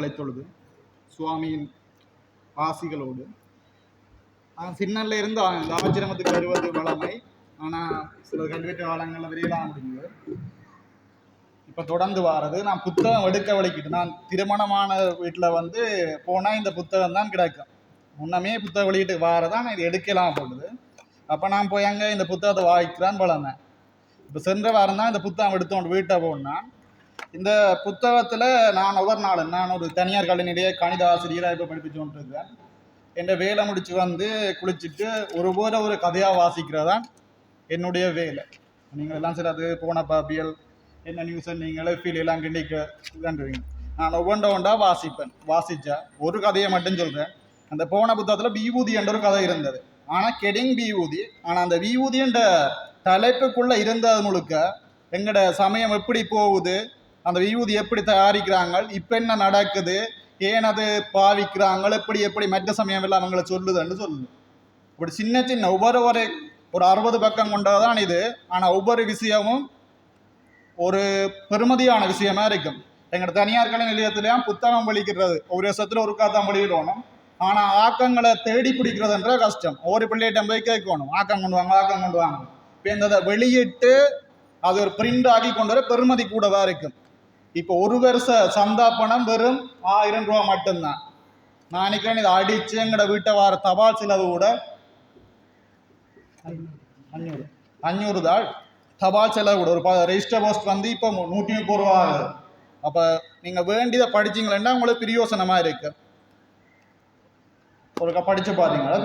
பாதங்களை தொழுது சுவாமியின் ஆசிகளோடு சின்னல்ல இருந்து இந்த ஆச்சிரமத்துக்கு வருவது வளமை. ஆனால் சில கல்வெட்டு காலங்களில் வெளியிடாம முடியுது. இப்போ தொடர்ந்து வாரது. நான் புத்தகம் எடுக்க வலிக்கிட்டு நான் திருமணமான வீட்டில் வந்து போனால் இந்த புத்தகம் தான் கிடைக்கும். முன்னமே புத்தகம் வெளியிட்டு வாரதான் இது எடுக்கலாம் போடுது. அப்போ நான் போய் அங்கே இந்த புத்தகத்தை வாங்கிக்கிறான் வளமை. இப்போ சென்ற வாரம் தான் இந்த புத்தகம் எடுத்தோண்டு வீட்டை போனால் இந்த புத்தகத்தில் நான் ஒவ்வொரு நாளும் நான் ஒரு தனியார் கல்வியிலேயே கணித ஆசிரியராக இப்போ படிப்பிச்சு கொண்டு இருக்கேன். என் வேலை முடிச்சு வந்து குளிச்சுட்டு ஒரு கதையாக வாசிக்கிறதான் என்னுடைய வேலை. நீங்கள் எல்லாம் சரி அது போன பாப்பியல் என்ன நியூஸை நீங்களே ஃபீல் எல்லாம் கிண்டிக்குவீங்க. நான் ஒவ்வொன்றா வாசிப்பேன். வாசித்தா ஒரு கதையை மட்டும் சொல்கிறேன். அந்த போன புத்தகத்தில் விபூதி என்ற ஒரு கதை இருந்தது. ஆனால் கெடிங் விபூதி. ஆனால் அந்த விபூதி என்ற தலைப்புக்குள்ளே இருந்தது முழுக்க எங்களோட சமயம் எப்படி போகுது, அந்த விபூதி எப்படி தயாரிக்கிறாங்க, இப்போ என்ன நடக்குது, ஏன் அது பாவிக்கிறாங்க, எப்படி மற்ற சமயம் எல்லாம் அவங்களை சொல்லுதுன்னு சொல்லுது. இப்படி சின்ன சின்ன ஒவ்வொரு ஒரு 60 பக்கம் கொண்டதான் இது. ஆனால் ஒவ்வொரு விஷயமும் ஒரு பெருமதியான விஷயமா இருக்கும். எங்களோட தனியார் கலை நிலையத்திலேயும் புத்தகம் வெளிக்கிறது ஒரு வருஷத்துல ஒரு காத்தான் வெளியிடணும். ஆனால் ஆக்கங்களை தேடி பிடிக்கிறதுன்ற கஷ்டம். ஒவ்வொரு பிள்ளைகிட்ட போய் கேட்கணும், ஆக்கம் கொண்டு வாங்க. இப்போ இந்த வெளியிட்டு அது ஒரு பிரிண்ட் ஆகி கொண்டு வர பெருமதி கூடவா இருக்கும். இப்போ ஒரு வருஷ சந்தா பணம் வெறும் 1000 ரூபா மட்டும்தான். நான் நினைக்கிறேன் இதை அடிச்சு எங்களோட வீட்டை வார தபால் செலவு கூட 500 தான். தபால் செலவு கூட ஒரு ரெஜிஸ்டர் போஸ்ட் வந்து இப்போ 130 ரூபா ஆகுது. அப்போ நீங்கள் வேண்டியதை படிச்சிங்களேன்னா உங்களுக்கு பிரியோசனமாக இருக்கு. ஒருக்கா படிச்சு பாத்தீங்களா?